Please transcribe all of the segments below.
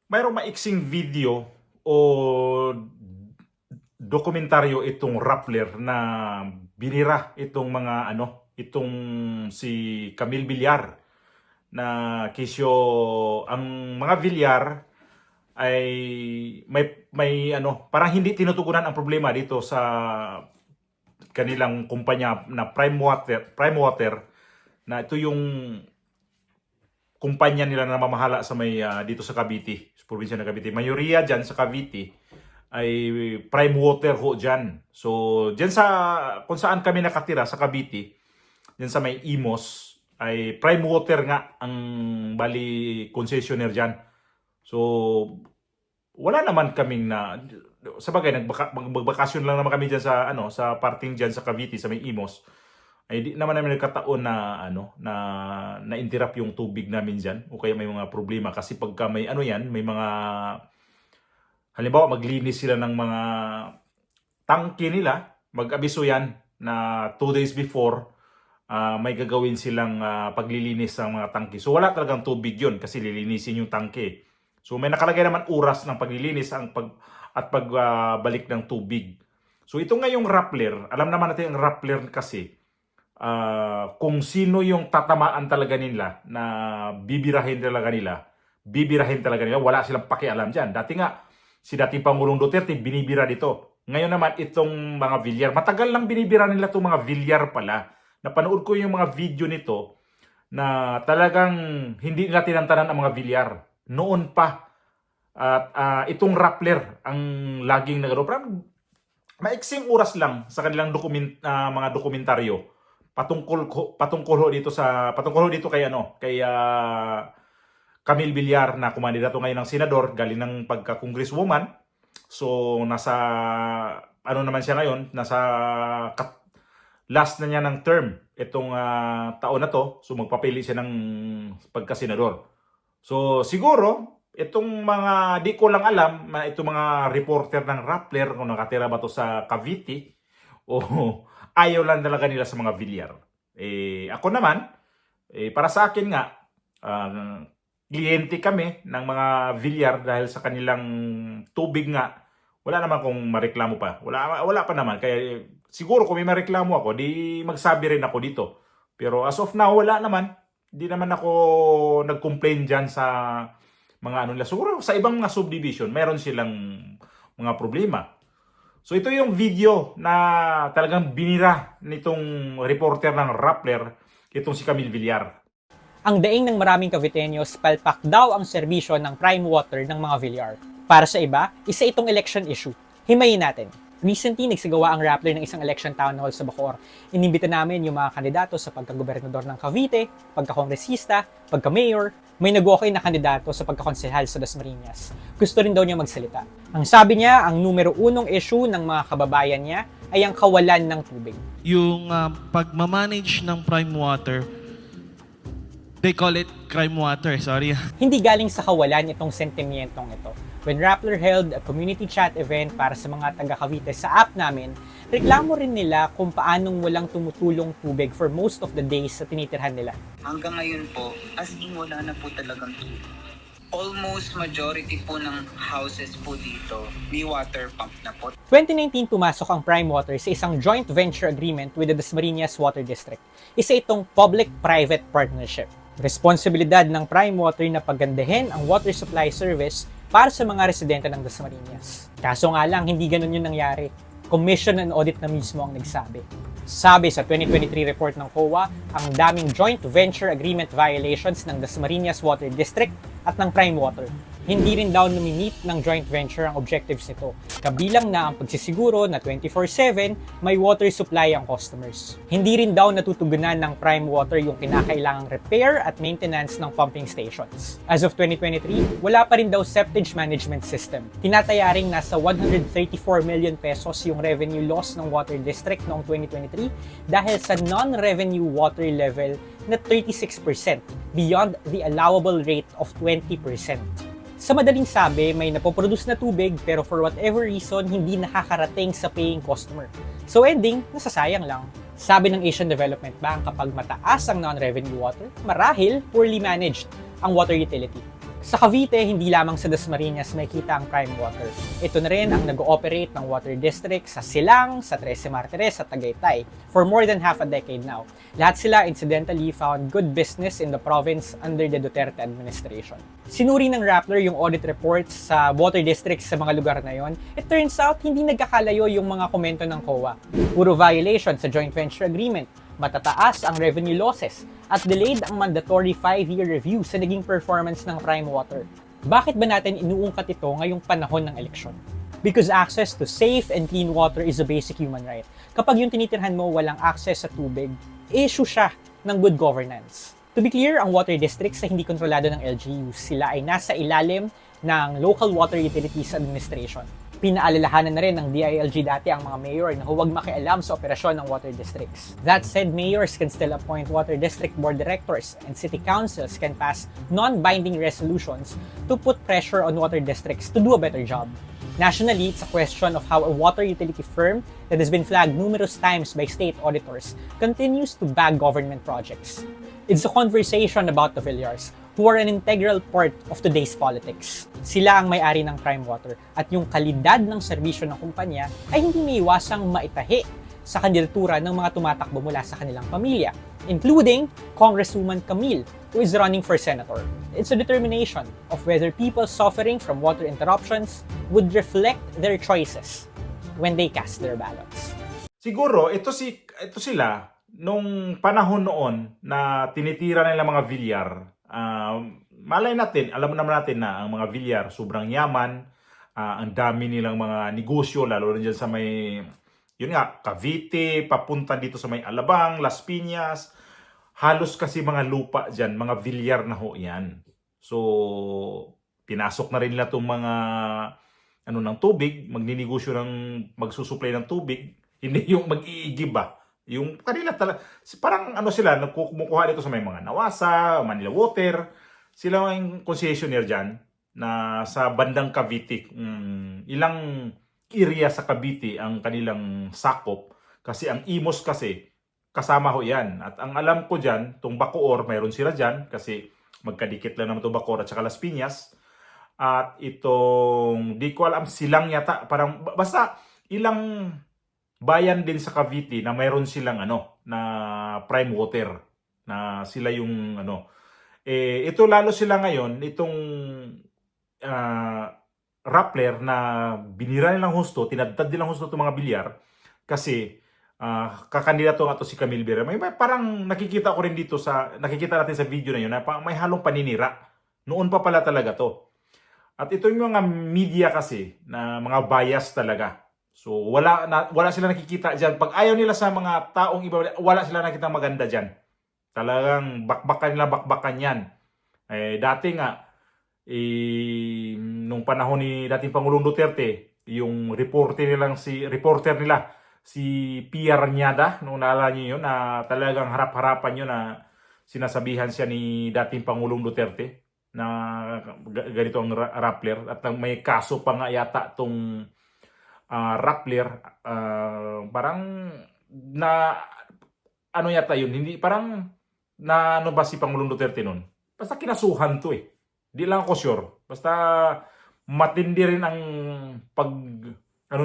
mayroong maiksing video o dokumentaryo itong Rappler na binira itong mga itong si Camille Villar na kisyo ang mga Villar ay may parang hindi tinutugunan ang problema dito sa kanilang kumpanya na Prime Water na ito yung kumpanya nila na namamahala sa dito sa Cavite, sa probinsya ng Cavite. Mayoriya diyan sa Cavite ay Prime Water ho diyan. So diyan sa kung saan kami nakatira sa Cavite, diyan sa may Imos ay Prime Water nga ang bali concessionaire diyan. So wala naman kaming sa bagay magbakasyon lang naman kami diyan sa sa parting diyan sa Cavite sa may Imos. Ay di naman namin nagkataon na interrupt yung tubig namin diyan o kaya may mga problema kasi pagka may may mga halimbawa maglinis sila ng mga tangke nila, mag-abiso yan na 2 days before may gagawin silang paglilinis ng mga tangke. So wala talagang tubig yun kasi lilinisin yung tangke. So may nakalagay naman oras ng paglilinis at pagbalik ng tubig. So ito nga yung Rappler, alam naman natin ang Rappler kasi kung sino yung tatamaan talaga nila na bibirahin talaga nila, wala silang pakialam dyan. Dati nga, si dating Pangulong Duterte binibira dito. Ngayon naman itong mga Villar, matagal lang binibira nila itong mga Villar pala. Napanood ko yung mga video nito na talagang hindi nila tinantanan ang mga Villar. Noon pa. At itong Rappler ang laging parang maiksing oras lang sa kanilang mga dokumentaryo patungkol dito kay Camille Villar na kumandidato ngayon ng senador galing ng pagka-congresswoman. So nasa naman siya ngayon, nasa last na niya ng term itong taon na to. So magpapili siya ng pagka-senador. So siguro itong mga di ko lang alam na itong mga reporter ng Rappler kung nakatira ba to sa Cavite o ayaw lang talaga nila sa mga Villar. Ako naman, para sa akin nga, kliyente kami ng mga Villar dahil sa kanilang tubig nga, wala naman kung mareklamo pa. Wala pa naman. Kaya siguro kung may mareklamo ako, di magsabi rin ako dito. Pero as of now, wala naman. Di naman ako nag-complain dyan sa mga nila. Siguro sa ibang mga subdivision, meron silang mga problema. So ito yung video na talagang binira nitong reporter ng Rappler, itong si Camille Villar. Ang daing ng maraming Caviteños, palpak daw ang serbisyo ng Prime Water ng mga Villar. Para sa iba, isa itong election issue. Himayin natin. Recently, nagsagawa ang Rappler ng isang election town hall sa Bacoor. Inimbita namin yung mga kandidato sa pagkagobernador ng Cavite, pagkakongresista, pagka-mayor, may nag-okay na kandidato sa pagkakonsehal sa Dasmariñas. Gusto rin daw niya magsalita. Ang sabi niya, ang numero unong issue ng mga kababayan niya ay ang kawalan ng tubig. Yung pagmamanage ng Prime Water, they call it crime water, sorry. Hindi galing sa kawalan itong sentimentong ito. When Rappler held a community chat event para sa mga taga-Cavite sa app namin, reklamo rin nila kung paanong walang tumutulong tubig for most of the days sa tinitirhan nila. Hanggang ngayon po, as in wala na po talagang tubig. Almost majority po ng houses po dito, may water pump na po. 2019 pumasok ang Prime Water sa isang joint venture agreement with the Dasmariñas Water District. Isa itong public-private partnership. Responsibilidad ng Prime Water na pagandahin ang water supply service para sa mga residente ng Dasmariñas. Kaso nga lang, hindi ganun yung nangyari. Commission and Audit na mismo ang nagsabi. Sabi sa 2023 report ng COA, ang daming joint venture agreement violations ng Dasmariñas Water District at ng Prime Water. Hindi rin daw nami-meet ng joint venture ang objectives nito. Kabilang na ang pagsisiguro na 24/7 may water supply ang customers. Hindi rin daw natutugunan ng Prime Water yung kinakailangang repair at maintenance ng pumping stations. As of 2023, wala pa rin daw septage management system. Tinatayaring nasa 134 million pesos yung revenue loss ng water district noong 2023 dahil sa non-revenue water level na 36% beyond the allowable rate of 20%. Sa madaling sabi, may napoproduce na tubig pero for whatever reason, hindi nakakarating sa paying customer. So ending, nasasayang lang. Sabi ng Asian Development Bank, kapag mataas ang non-revenue water, marahil poorly managed ang water utility. Sa Cavite, hindi lamang sa Dasmariñas may kita ang Prime Water. Ito na rin ang nag-ooperate ng water district sa Silang, sa Trece Martires at Tagaytay for more than half a decade now. Lahat sila incidentally found good business in the province under the Duterte administration. Sinuri ng Rappler yung audit reports sa water districts sa mga lugar na yon. It turns out, hindi nagkakalayo yung mga komento ng COA. Puro violation sa joint venture agreement, matataas ang revenue losses, at delayed ang mandatory 5-year review sa naging performance ng Prime Water. Bakit ba natin inuungkat ito ngayong panahon ng eleksyon? Because access to safe and clean water is a basic human right. Kapag yung tinitirhan mo walang access sa tubig, issue siya ng good governance. To be clear, ang water districts na hindi kontrolado ng LGU, sila ay nasa ilalim ng Local Water Utilities Administration. Pinaalalahanan na rin ng DILG dati ang mga mayor na huwag makialam sa operasyon ng water districts. That said, mayors can still appoint water district board directors and city councils can pass non-binding resolutions to put pressure on water districts to do a better job. Nationally, it's a question of how a water utility firm that has been flagged numerous times by state auditors continues to bag government projects. It's a conversation about the Villars, who are an integral part of today's politics. Sila ang may-ari ng Prime Water at yung kalidad ng serbisyo ng kumpanya ay hindi may iwasang maitahi sa kandidatura ng mga tumatakbo mula sa kanilang pamilya, including Congresswoman Camille, who is running for senator. It's a determination of whether people suffering from water interruptions would reflect their choices when they cast their ballots. Siguro, ito sila, nung panahon noon na tinitira nila mga Villar, malay natin, alam naman natin na ang mga Villar sobrang yaman, ang dami nilang mga negosyo, lalo rin dyan sa may, yun nga, Cavite, papunta dito sa may Alabang, Las Piñas, halos kasi mga lupa dyan, mga Villar na ho yan. So, pinasok na rin nila itong mga ng tubig, magninegosyo ng magsusupply ng tubig, hindi yung mag-iigib ba. Yung kanila talaga, parang sila, kumukuha dito sa may mga Nawasa, Manila Water, sila yung concessionaire dyan na sa bandang Cavite. Ilang area sa Cavite ang kanilang sakop kasi ang Imos kasi kasama ho yan. At ang alam ko dyan, itong Bacoor, mayroon sila dyan kasi magkadikit lang naman itong Bacoor at saka Las Piñas. At itong, di ko alam, Silang yata, parang basta ilang bayan din sa Cavite na mayroon silang na Prime Water na sila yung ito lalo sila ngayon itong Rappler na binira nilang husto, tinadtad nilang husto itong mga Villar kasi kakandidato nga to si Camille Vera. May parang nakikita ko rin dito nakikita natin sa video na yun na may halong paninira. Noon pa pala talaga to. At ito yung mga media kasi na mga bias talaga. So, wala sila nakikita dyan. Pag ayaw nila sa mga taong iba, wala sila nakikita maganda dyan. Talagang bakbakan yan. Dati nga, nung panahon ni dating Pangulong Duterte, yung reporter nila, si Pierre Ñada, nung naalala niyo yun, na talagang harap-harapan yun na sinasabihan siya ni dating Pangulong Duterte na ganito ang Rappler. At may kaso pa nga yata itong Rappler, parang na yata yun, hindi parang na ba si Pangulong Duterte nun? Basta kinasuhan to Di lang ako sure. Basta matindi rin ang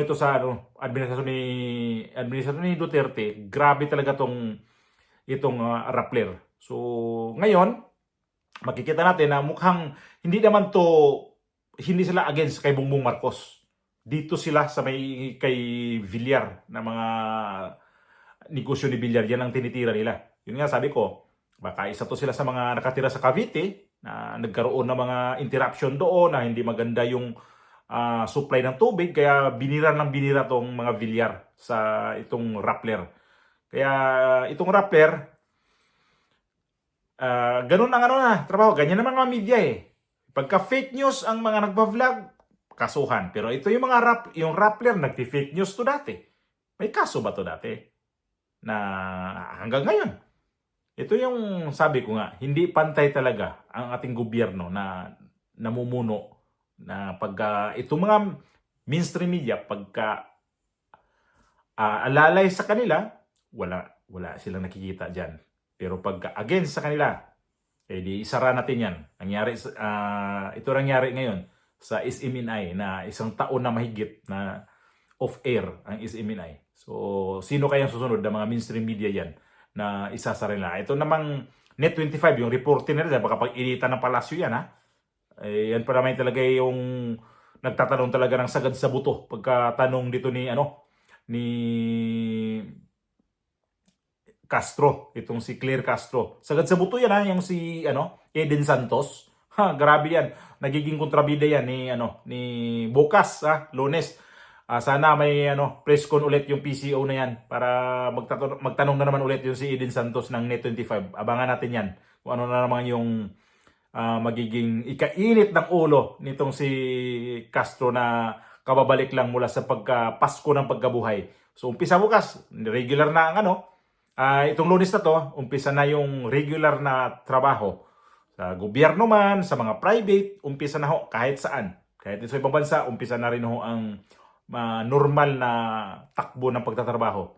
ito sa administrasyon ni Duterte. Grabe talaga itong Rappler. So ngayon makikita natin na mukhang hindi sila against kay Bongbong Marcos. Dito sila sa may kay Villar na mga negosyo ni Villar, yan ang tinitira nila. Yun nga sabi ko, baka isa to sila sa mga nakatira sa Cavite na nagkaroon ng mga interruption doon na hindi maganda yung supply ng tubig, kaya binira tong mga Villar sa itong Rappler. Kaya itong Rappler, ganun ang trabaho, ganyan ang mga media Pagka fake news ang mga nagba-vlog, kasuhan. Pero ito yung yung Rappler, nagti-fake news to dati. May kaso ba to dati? Na hanggang ngayon. Ito yung sabi ko nga, hindi pantay talaga ang ating gobyerno na namumuno na pagka itong mga mainstream media, pagka alalay sa kanila, wala silang nakikita dyan. Pero pagka against sa kanila, Eh di isara natin yan. Ito nangyari ngayon sa SMNI na isang taon na mahigit na off-air ang SMNI. So, sino kayang susunod na mga mainstream media yan na isasara nila? Ito namang Net25, yung reporting nila, baka pag-initan ng palasyo yan, ha? Eh, yan pa naman talaga yung nagtatanong talaga ng sagad sa buto pagkatanong dito ni Castro, itong si Claire Castro. Sagad sa buto yan, ha, yung si Eden Santos. Ha, grabe yan. Nagiging kontrabida yan ni bukas, ha, Lunes. Sana may press con ulit yung PCO na yan para magtanong na naman ulit yung si Eden Santos ng Net25. Abangan natin yan kung ano na naman yung magiging ikainit ng ulo nitong si Castro na kababalik lang mula sa Pasko ng pagkabuhay. So umpisa bukas, regular na ang itong Lunes na to, umpisa na yung regular na trabaho. Sa gobyerno man, sa mga private, umpisa na ho kahit saan. Kahit sa ibang bansa, umpisa na rin ho ang normal na takbo ng pagtatrabaho.